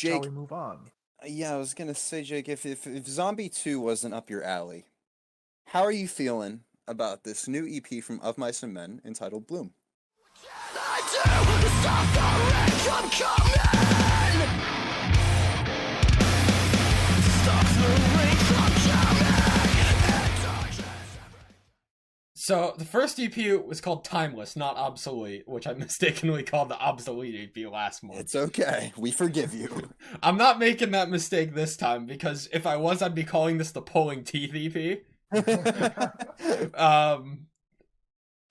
Jake, shall we move on? yeah, I was gonna say, Jake, if Zombie 2 wasn't up your alley, how are you feeling about this new EP from Of Mice and Men entitled Bloom? So the first EP was called Timeless, not Obsolete, which I mistakenly called the Obsolete EP last month. It's okay. We forgive you. I'm not making that mistake this time, because if I was, I'd be calling this the Pulling Teeth EP.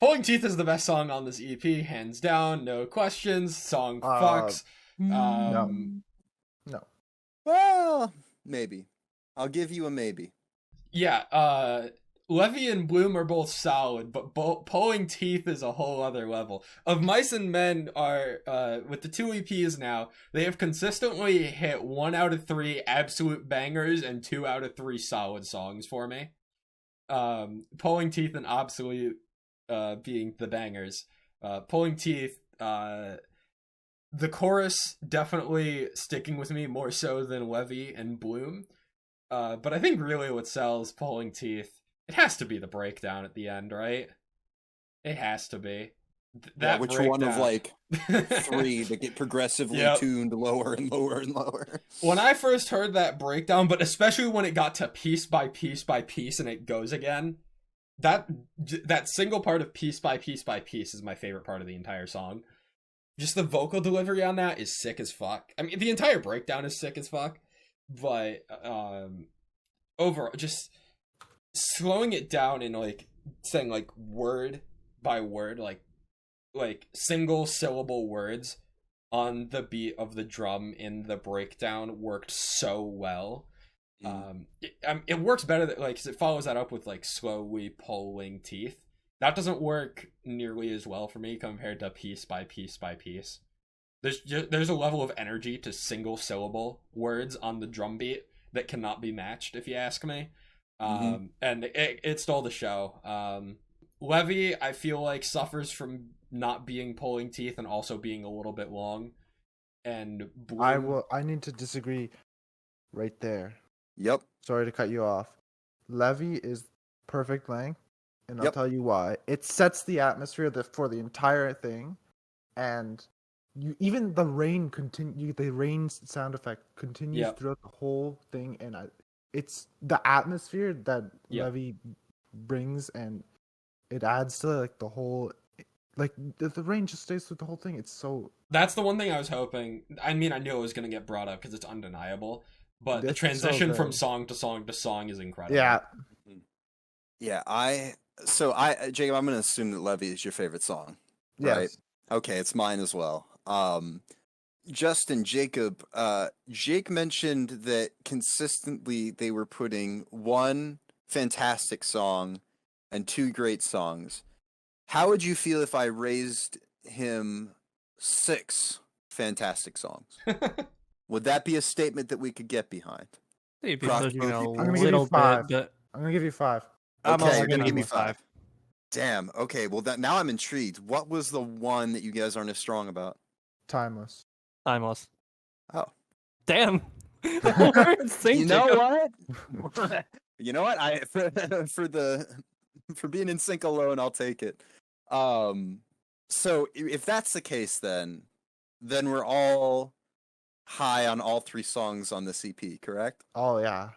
Pulling Teeth is the best song on this EP, hands down, no questions. Song fucks. No. Well, maybe. I'll give you a maybe. Yeah, Levy and Bloom are both solid, but Pulling Teeth is a whole other level. Of Mice and Men are, with the 2 EPs now, they have consistently hit 1 out of 3 absolute bangers and 2 out of 3 solid songs for me. Pulling Teeth and Obsolete being the bangers. Pulling Teeth, the chorus definitely sticking with me more so than Levy and Bloom. But I think really what sells Pulling Teeth, it has to be the breakdown at the end, right? It has to be. That which breakdown. One of like 3 that get progressively tuned lower and lower and lower. When I first heard that breakdown, but especially when it got to piece by piece by piece and it goes again, that single part of piece by piece by piece is my favorite part of the entire song. Just the vocal delivery on that is sick as fuck. I mean, the entire breakdown is sick as fuck, but overall, just slowing it down and like saying like word by word, like single syllable words on the beat of the drum in the breakdown worked so well. It works better that, like, 'cause it follows that up with like slowly pulling teeth. That doesn't work nearly as well for me compared to piece by piece by piece. There's a level of energy to single syllable words on the drum beat that cannot be matched, if you ask me. And it stole the show. Levy, I feel like, suffers from not being Pulling Teeth and also being a little bit long. And Bloom... I need to disagree right there. Yep. Sorry to cut you off. Levy is perfect length, and I'll tell you why. It sets the atmosphere for the entire thing, and even the rain the rain sound effect continues throughout the whole thing, and it's the atmosphere that Levy brings, and it adds to like the whole, like the rain just stays through the whole thing. It's so... That's the one thing I was hoping. I mean, I knew it was going to get brought up because it's undeniable, but the transition from song to song to song is incredible. Yeah, Jacob, I'm going to assume that Levy is your favorite song, right? Yes. Okay, it's mine as well. Justin, Jacob, Jake mentioned that consistently they were putting 1 fantastic song and 2 great songs. How would you feel if I raised him 6 fantastic songs? Would that be a statement that we could get behind? I'm gonna give you 5. I'm gonna give you 5. Okay, you're gonna give me 5. Damn. Okay. Well, now I'm intrigued. What was the one that you guys aren't as strong about? Timeless. Oh. Damn. You know what? You know what? For being in sync alone, I'll take it. So if that's the case, then we're all high on all 3 songs on this EP, correct? Oh yeah.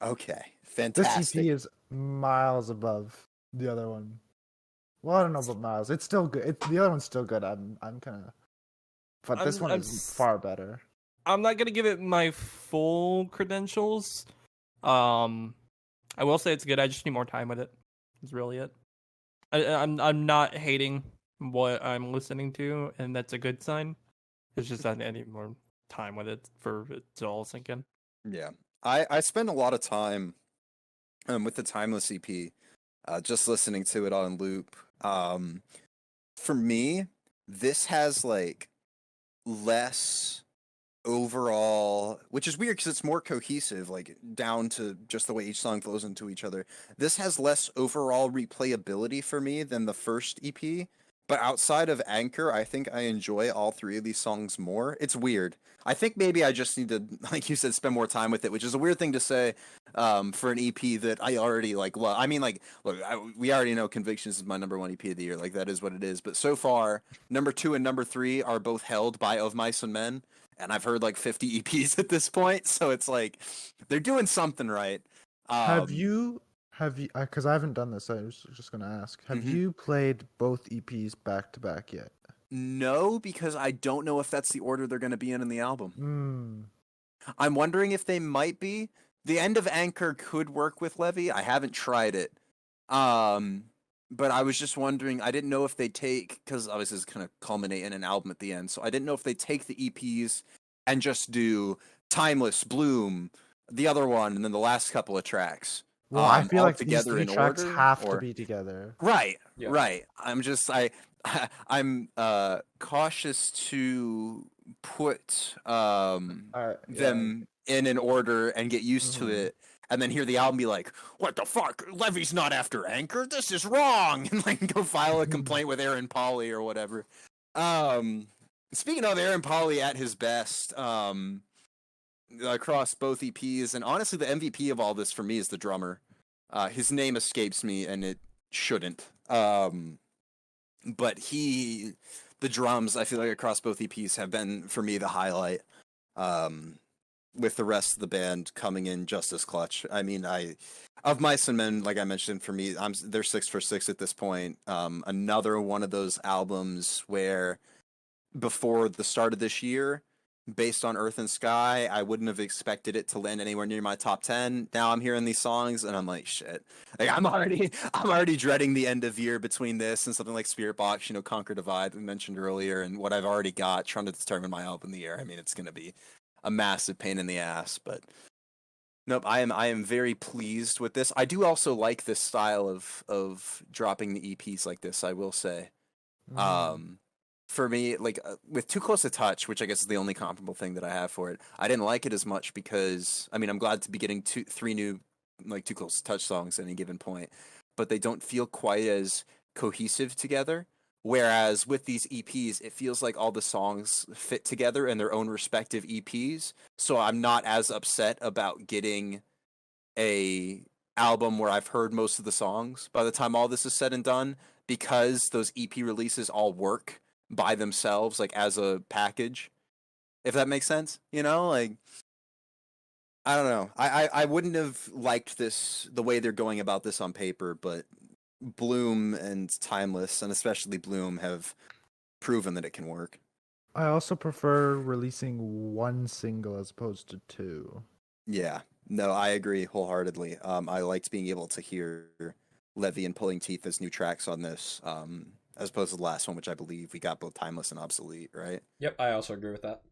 Okay. Fantastic. This EP is miles above the other one. Well, I don't know about miles. It's still good. The other one's still good. I'm kind of... But this one is far better. I'm not gonna give it my full credentials. I will say it's good. I just need more time with it. That's really it. I'm not hating what I'm listening to, and that's a good sign. It's just I need more time with it for it to all sink in. Yeah, I spend a lot of time with the Timeless EP, just listening to it on loop. For me, this has like less overall, which is weird because it's more cohesive, like down to just the way each song flows into each other. This has less overall replayability for me than the first EP, But outside of Anchor, I think I enjoy all three of these songs more. It's weird. I think maybe I just need to, like you said, spend more time with it, which is a weird thing to say for an EP that I already like. Well, I mean, like, look, we already know Convictions is my #1 EP of the year. Like, that is what it is. But so far, number 2 and number 3 are both held by Of Mice and Men, and I've heard like 50 EPs at this point. So it's like they're doing something right. Have you? Because I haven't done this. I was just gonna ask. Have you played both EPs back to back yet? No, because I don't know if that's the order they're going to be in the album. I'm wondering if they might be. The end of Anchor could work with Levy. I haven't tried it. But I was just wondering, I didn't know if they take, because obviously it's going to culminate in an album at the end, so I didn't know if they take the EPs and just do Timeless, Bloom, the other one, and then the last couple of tracks. Well, I feel like these together 3 in tracks order, have to be together. Right, Yeah. right. I'm cautious to put them in an order and get used to it, and then hear the album be like, "What the fuck? Levy's not after Anchor. This is wrong," and like go file a complaint with Aaron Pauli or whatever. Speaking of Aaron Pauli at his best, across both EPs, and honestly, the MVP of all this for me is the drummer. His name escapes me, and it shouldn't. But the drums, I feel like across both EPs have been, for me, the highlight. With the rest of the band coming in just as clutch. I mean, Of Mice and Men, like I mentioned, for me, they're 6 for 6 at this point. Another one of those albums where before the start of this year, based on Earth and Sky, I wouldn't have expected it to land anywhere near my top 10. Now I'm hearing these songs and I'm like, shit. Like I'm already dreading the end of year between this and something like Spirit Box, Conquer Divide we mentioned earlier, and what I've already got trying to determine my album of the year. I mean, it's gonna be a massive pain in the ass, but nope, I am very pleased with this. I do also like this style of dropping the EPs like this, I will say. For me, like with Too Close to Touch, which I guess is the only comparable thing that I have for it, I didn't like it as much because, I mean, I'm glad to be getting 3 new like Too Close to Touch songs at any given point, but they don't feel quite as cohesive together. Whereas with these EPs, it feels like all the songs fit together in their own respective EPs. So I'm not as upset about getting a album where I've heard most of the songs by the time all this is said and done, because those EP releases all work by themselves, like as a package, if that makes sense. Like, I don't know. I wouldn't have liked this, the way they're going about this on paper, but Bloom and Timeless, and especially Bloom, have proven that it can work. I also prefer releasing 1 single as opposed to 2. Yeah, no, I agree wholeheartedly. I liked being able to hear Levy and Pulling Teeth as new tracks on this, as opposed to the last one, which I believe we got both Timeless and Obsolete, right? Yep, I also agree with that.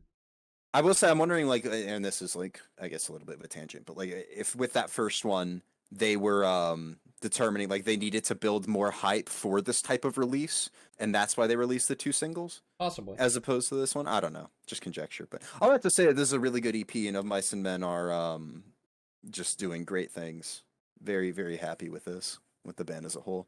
I will say, I'm wondering, like, and this is like, I guess a little bit of a tangent, but like, if with that first one, they were determining like they needed to build more hype for this type of release, and that's why they released the 2 singles, possibly, as opposed to this one. I don't know, just conjecture. But I'll have to say that this is a really good EP, and Of Mice and Men are just doing great things. Very, very happy with this, with the band as a whole.